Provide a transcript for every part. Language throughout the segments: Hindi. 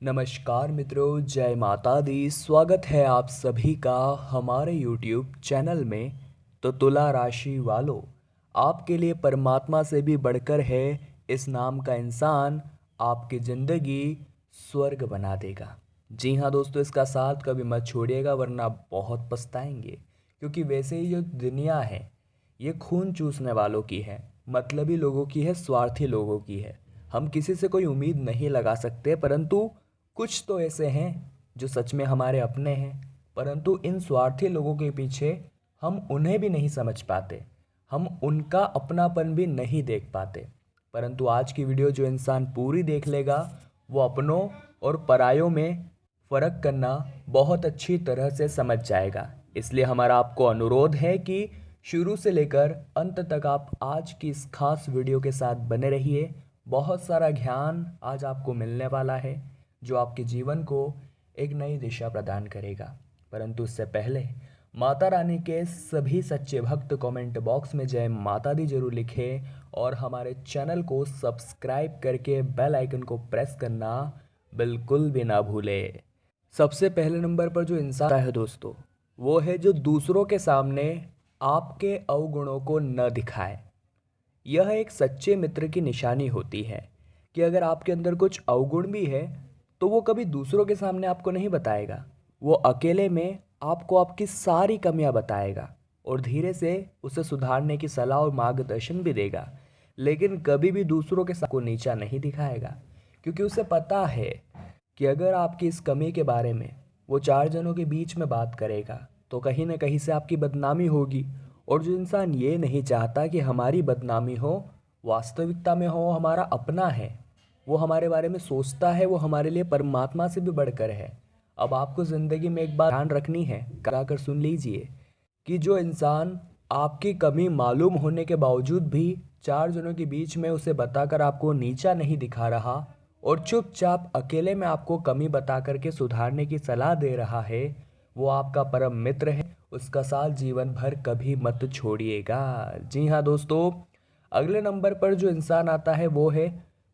नमस्कार मित्रों, जय माता दी। स्वागत है आप सभी का हमारे YouTube चैनल में। तो तुला राशि वालों, आपके लिए परमात्मा से भी बढ़कर है इस नाम का इंसान आपकी ज़िंदगी स्वर्ग बना देगा। जी हाँ दोस्तों, इसका साथ कभी मत छोड़िएगा वरना बहुत पछताएंगे। क्योंकि वैसे ही जो दुनिया है ये खून चूसने वालों की है, मतलबी लोगों की है, स्वार्थी लोगों की है। हम किसी से कोई उम्मीद नहीं लगा सकते, परंतु कुछ तो ऐसे हैं जो सच में हमारे अपने हैं। परंतु इन स्वार्थी लोगों के पीछे हम उन्हें भी नहीं समझ पाते, हम उनका अपनापन भी नहीं देख पाते। परंतु आज की वीडियो जो इंसान पूरी देख लेगा वो अपनों और परायों में फ़र्क करना बहुत अच्छी तरह से समझ जाएगा। इसलिए हमारा आपको अनुरोध है कि शुरू से लेकर अंत तक आप आज की इस खास वीडियो के साथ बने रहिए। बहुत सारा ज्ञान आज आपको मिलने वाला है जो आपके जीवन को एक नई दिशा प्रदान करेगा। परंतु उससे पहले माता रानी के सभी सच्चे भक्त कमेंट बॉक्स में जय माता दी जरूर लिखें और हमारे चैनल को सब्सक्राइब करके बेल आइकन को प्रेस करना बिल्कुल भी ना भूलें। सबसे पहले नंबर पर जो इंसान है दोस्तों, वो है जो दूसरों के सामने आपके अवगुणों को न दिखाए। यह एक सच्चे मित्र की निशानी होती है कि अगर आपके अंदर कुछ अवगुण भी है तो वो कभी दूसरों के सामने आपको नहीं बताएगा। वो अकेले में आपको आपकी सारी कमियां बताएगा और धीरे से उसे सुधारने की सलाह और मार्गदर्शन भी देगा। लेकिन कभी भी दूसरों के साथ को नीचा नहीं दिखाएगा, क्योंकि उसे पता है कि अगर आपकी इस कमी के बारे में वो चार जनों के बीच में बात करेगा तो कहीं ना कहीं से आपकी बदनामी होगी। और जो इंसान ये नहीं चाहता कि हमारी बदनामी हो, वास्तविकता में हो हमारा अपना है, वो हमारे बारे में सोचता है, वो हमारे लिए परमात्मा से भी बढ़कर है। अब आपको ज़िंदगी में एक बात ध्यान रखनी है, करा कर सुन लीजिए कि जो इंसान आपकी कमी मालूम होने के बावजूद भी चार जनों के बीच में उसे बताकर आपको नीचा नहीं दिखा रहा और चुपचाप अकेले में आपको कमी बता करके सुधारने की सलाह दे रहा है, वो आपका परम मित्र है। उसका साथ जीवन भर कभी मत छोड़िएगा। जी हाँ दोस्तों, अगले नंबर पर जो इंसान आता है वो है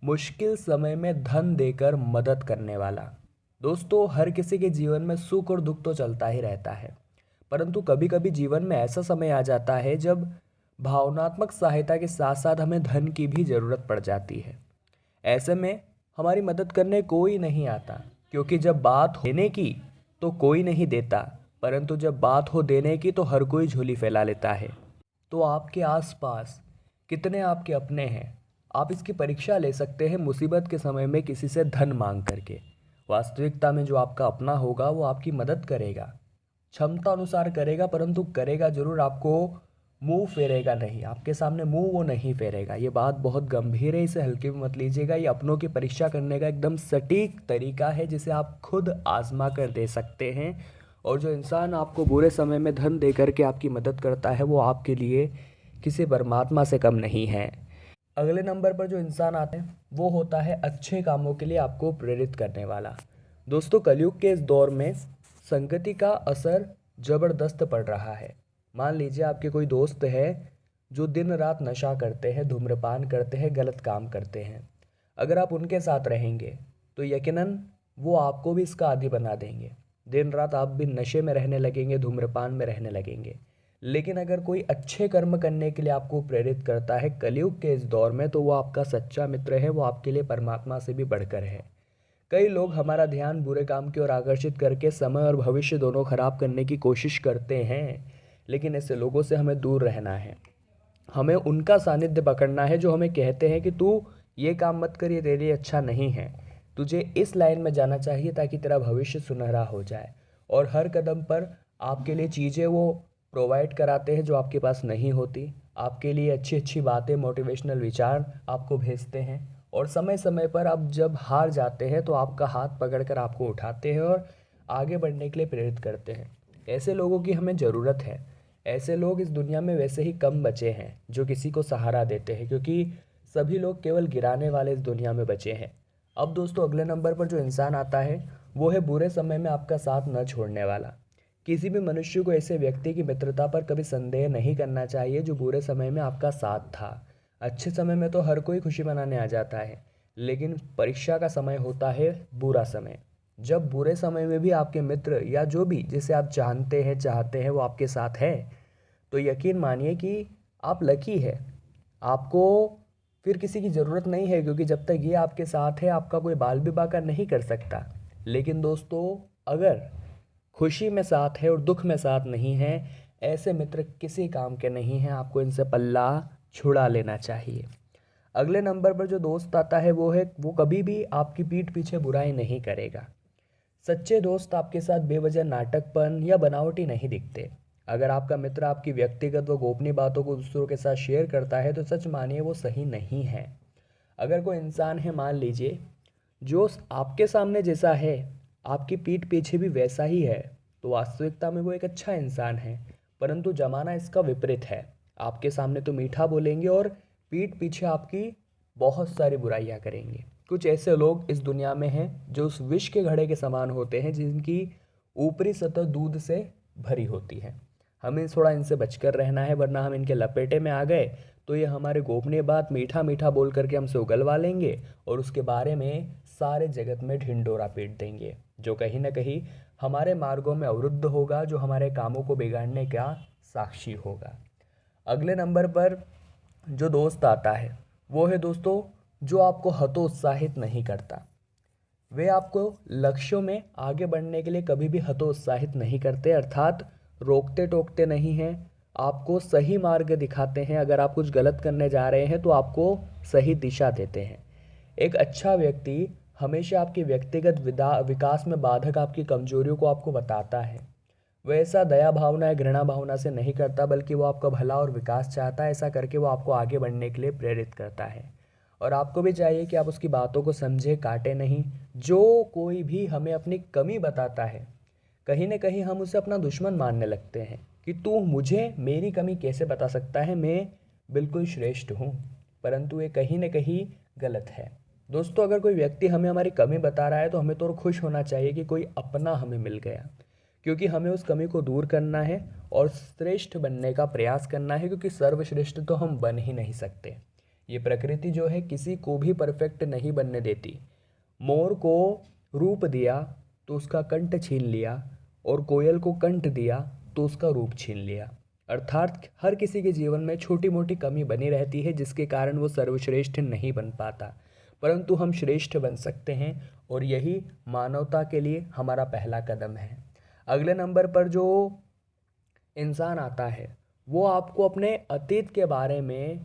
मुश्किल समय में धन देकर मदद करने वाला। दोस्तों, हर किसी के जीवन में सुख और दुख तो चलता ही रहता है, परंतु कभी कभी जीवन में ऐसा समय आ जाता है जब भावनात्मक सहायता के साथ साथ हमें धन की भी ज़रूरत पड़ जाती है। ऐसे में हमारी मदद करने कोई नहीं आता, क्योंकि जब बात होने की तो कोई नहीं देता, परंतु जब बात हो देने की तो हर कोई झोली फैला लेता है। तो आपके आसपास कितने आपके अपने हैं, आप इसकी परीक्षा ले सकते हैं मुसीबत के समय में किसी से धन मांग करके। वास्तविकता में जो आपका अपना होगा वो आपकी मदद करेगा, क्षमता अनुसार करेगा, परंतु करेगा जरूर। आपको मुंह फेरेगा नहीं, आपके सामने मुंह वो नहीं फेरेगा। ये बात बहुत गंभीर है, इसे हल्के में मत लीजिएगा। ये अपनों की परीक्षा करने का एकदम सटीक तरीका है जिसे आप खुद आजमा कर दे सकते हैं। और जो इंसान आपको बुरे समय में धन दे करके आपकी मदद करता है वो आपके लिए किसी परमात्मा से कम नहीं है। अगले नंबर पर जो इंसान आते हैं वो होता है अच्छे कामों के लिए आपको प्रेरित करने वाला। दोस्तों, कलयुग के इस दौर में संगति का असर ज़बरदस्त पड़ रहा है। मान लीजिए आपके कोई दोस्त है जो दिन रात नशा करते हैं, धूम्रपान करते हैं, गलत काम करते हैं। अगर आप उनके साथ रहेंगे तो यकीनन वो आपको भी इसका आदी बना देंगे। दिन रात आप भी नशे में रहने लगेंगे, धूम्रपान में रहने लगेंगे। लेकिन अगर कोई अच्छे कर्म करने के लिए आपको प्रेरित करता है कलयुग के इस दौर में, तो वो आपका सच्चा मित्र है, वो आपके लिए परमात्मा से भी बढ़कर है। कई लोग हमारा ध्यान बुरे काम की ओर आकर्षित करके समय और भविष्य दोनों खराब करने की कोशिश करते हैं, लेकिन ऐसे लोगों से हमें दूर रहना है। हमें उनका सानिध्य पकड़ना है जो हमें कहते हैं कि तू ये काम मत कर, ये तेरे लिए अच्छा नहीं है, तुझे इस लाइन में जाना चाहिए ताकि तेरा भविष्य सुनहरा हो जाए। और हर कदम पर आपके लिए चीज़ें वो प्रोवाइड कराते हैं जो आपके पास नहीं होती। आपके लिए अच्छी अच्छी बातें, मोटिवेशनल विचार आपको भेजते हैं। और समय समय पर आप जब हार जाते हैं तो आपका हाथ पकड़कर आपको उठाते हैं और आगे बढ़ने के लिए प्रेरित करते हैं। ऐसे लोगों की हमें ज़रूरत है। ऐसे लोग इस दुनिया में वैसे ही कम बचे हैं जो किसी को सहारा देते हैं, क्योंकि सभी लोग केवल गिराने वाले इस दुनिया में बचे हैं। अब दोस्तों, अगले नंबर पर जो इंसान आता है वो है बुरे समय में आपका साथ न छोड़ने वाला। किसी भी मनुष्य को ऐसे व्यक्ति की मित्रता पर कभी संदेह नहीं करना चाहिए जो बुरे समय में आपका साथ था। अच्छे समय में तो हर कोई खुशी मनाने आ जाता है, लेकिन परीक्षा का समय होता है बुरा समय। जब बुरे समय में भी आपके मित्र या जो भी जिसे आप जानते हैं चाहते हैं वो आपके साथ है, तो यकीन मानिए कि आप लकी है। आपको फिर किसी की ज़रूरत नहीं है, क्योंकि जब तक ये आपके साथ है आपका कोई बाल विवाह का नहीं कर सकता। लेकिन दोस्तों, अगर खुशी में साथ है और दुख में साथ नहीं है, ऐसे मित्र किसी काम के नहीं हैं। आपको इनसे पल्ला छुड़ा लेना चाहिए। अगले नंबर पर जो दोस्त आता है वो कभी भी आपकी पीठ पीछे बुराई नहीं करेगा। सच्चे दोस्त आपके साथ बेवजह नाटकपन या बनावटी नहीं दिखते। अगर आपका मित्र आपकी व्यक्तिगत व गोपनीय बातों को दूसरों के साथ शेयर करता है तो सच मानिए वो सही नहीं है। अगर कोई इंसान है, मान लीजिए, जो आपके सामने जैसा है आपकी पीठ पीछे भी वैसा ही है, तो वास्तविकता में वो एक अच्छा इंसान है। परंतु जमाना इसका विपरीत है। आपके सामने तो मीठा बोलेंगे और पीठ पीछे आपकी बहुत सारी बुराइयां करेंगे। कुछ ऐसे लोग इस दुनिया में हैं जो उस विष के घड़े के समान होते हैं जिनकी ऊपरी सतह दूध से भरी होती है। हमें थोड़ा इनसे बचकर रहना है, वरना हम इनके लपेटे में आ गए तो ये हमारे गोपनीय बात मीठा मीठा बोल करके हमसे उगलवा लेंगे और उसके बारे में सारे जगत में ढिंडोरा पीट देंगे, जो कहीं ना कहीं हमारे मार्गों में अवरुद्ध होगा, जो हमारे कामों को बिगाड़ने का साक्षी होगा। अगले नंबर पर जो दोस्त आता है वो है दोस्तों जो आपको हतोत्साहित नहीं करता। वे आपको लक्ष्यों में आगे बढ़ने के लिए कभी भी हतोत्साहित नहीं करते, अर्थात रोकते टोकते नहीं हैं। आपको सही मार्ग दिखाते हैं। अगर आप कुछ गलत करने जा रहे हैं तो आपको सही दिशा देते हैं। एक अच्छा व्यक्ति हमेशा आपके व्यक्तिगत विकास में बाधक आपकी कमजोरियों को आपको बताता है। वह ऐसा दया भावना या घृणा भावना से नहीं करता, बल्कि वो आपका भला और विकास चाहता है। ऐसा करके वो आपको आगे बढ़ने के लिए प्रेरित करता है। और आपको भी चाहिए कि आप उसकी बातों को समझे, काटे नहीं। जो कोई भी हमें अपनी कमी बताता है, कहीं ना कहीं हम उसे अपना दुश्मन मानने लगते हैं कि तू मुझे मेरी कमी कैसे बता सकता है, मैं बिल्कुल श्रेष्ठ हूँ। परंतु ये कहीं ना कहीं गलत है। दोस्तों, अगर कोई व्यक्ति हमें हमारी कमी बता रहा है तो हमें तो और खुश होना चाहिए कि कोई अपना हमें मिल गया, क्योंकि हमें उस कमी को दूर करना है और श्रेष्ठ बनने का प्रयास करना है, क्योंकि सर्वश्रेष्ठ तो हम बन ही नहीं सकते। ये प्रकृति जो है किसी को भी परफेक्ट नहीं बनने देती। मोर को रूप दिया तो उसका कंठ छीन लिया, और कोयल को कंठ दिया तो उसका रूप छीन लिया। अर्थात हर किसी के जीवन में छोटी मोटी कमी बनी रहती है, जिसके कारण वो सर्वश्रेष्ठ नहीं बन पाता। परंतु हम श्रेष्ठ बन सकते हैं, और यही मानवता के लिए हमारा पहला कदम है। अगले नंबर पर जो इंसान आता है वो आपको अपने अतीत के बारे में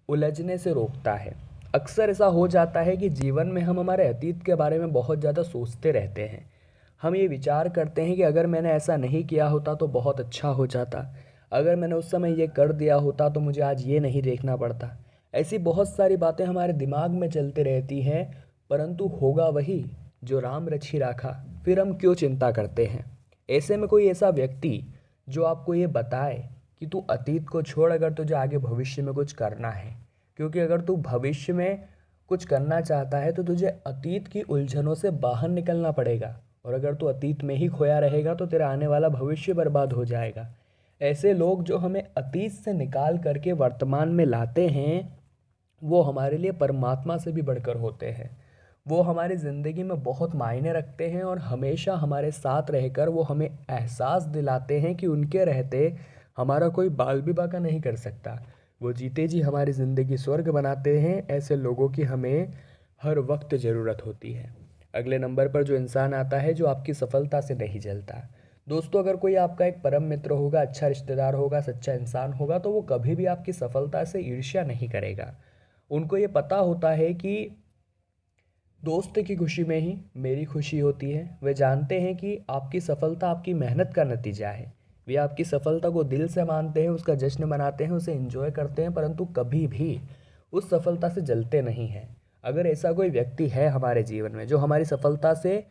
उलझने से रोकता है। अक्सर ऐसा हो जाता है कि जीवन में हम हमारे अतीत के बारे में बहुत ज़्यादा सोचते रहते हैं। हम ये विचार करते हैं कि अगर मैंने ऐसा नहीं किया होता तो बहुत अच्छा हो जाता, अगर मैंने उस समय ये कर दिया होता तो मुझे आज ये नहीं देखना पड़ता। ऐसी बहुत सारी बातें हमारे दिमाग में चलती रहती हैं, परंतु होगा वही जो राम रचि राखा, फिर हम क्यों चिंता करते हैं। ऐसे में कोई ऐसा व्यक्ति जो आपको ये बताए कि तू अतीत को छोड़, अगर तुझे आगे भविष्य में कुछ करना है, क्योंकि अगर तू भविष्य में कुछ करना चाहता है तो तुझे अतीत की उलझनों से बाहर निकलना पड़ेगा, और अगर तू अतीत में ही खोया रहेगा तो तेरा आने वाला भविष्य बर्बाद हो जाएगा। ऐसे लोग जो हमें अतीत से निकाल करके वर्तमान में लाते हैं, वो हमारे लिए परमात्मा से भी बढ़कर होते हैं। वो हमारी ज़िंदगी में बहुत मायने रखते हैं, और हमेशा हमारे साथ रहकर वो हमें एहसास दिलाते हैं कि उनके रहते हमारा कोई बाल भी बाका नहीं कर सकता। वो जीते जी हमारी ज़िंदगी स्वर्ग बनाते हैं। ऐसे लोगों की हमें हर वक्त ज़रूरत होती है। अगले नंबर पर जो इंसान आता है जो आपकी सफलता से नहीं जलता। दोस्तों, अगर कोई आपका एक परम मित्र होगा, अच्छा रिश्तेदार होगा, सच्चा इंसान होगा, तो वो कभी भी आपकी सफलता से ईर्ष्या नहीं करेगा। उनको ये पता होता है कि दोस्त की खुशी में ही मेरी खुशी होती है। वे जानते हैं कि आपकी सफलता आपकी मेहनत का नतीजा है। वे आपकी सफलता को दिल से मानते हैं, उसका जश्न मनाते हैं, उसे एंजॉय करते हैं, परंतु कभी भी उस सफलता से जलते नहीं हैं। अगर ऐसा कोई व्यक्ति है हमारे जीवन में जो हमारी सफलता से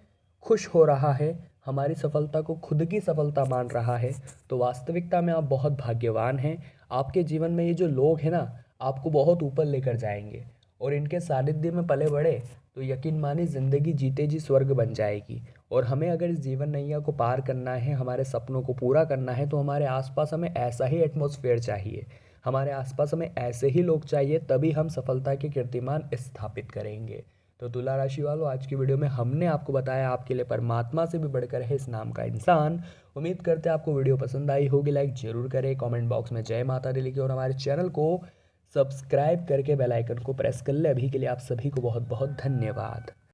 खुश हो रहा है, हमारी सफलता को खुद की सफलता मान रहा है, तो वास्तविकता में आप बहुत भाग्यवान हैं। आपके जीवन में ये जो लोग हैं ना, आपको बहुत ऊपर लेकर जाएंगे, और इनके सानिध्य में पले बढ़े तो यकीन मानिए ज़िंदगी जीते जी स्वर्ग बन जाएगी। और हमें अगर इस जीवन नैया को पार करना है, हमारे सपनों को पूरा करना है, तो हमारे आसपास हमें ऐसा ही एटमॉस्फेयर चाहिए। हमारे आसपास हमें ऐसे ही लोग चाहिए, तभी हम सफलता के कीर्तिमान स्थापित करेंगे। तो तुला राशि वालों, आज की वीडियो में हमने आपको बताया आपके लिए परमात्मा से भी बढ़कर है इस नाम का इंसान। उम्मीद करते हैं आपको वीडियो पसंद आई होगी। लाइक जरूर करें, कमेंट बॉक्स में जय माता दी लिखिए और हमारे चैनल को सब्सक्राइब करके बेल आइकन को प्रेस कर ले। अभी के लिए आप सभी को बहुत बहुत धन्यवाद।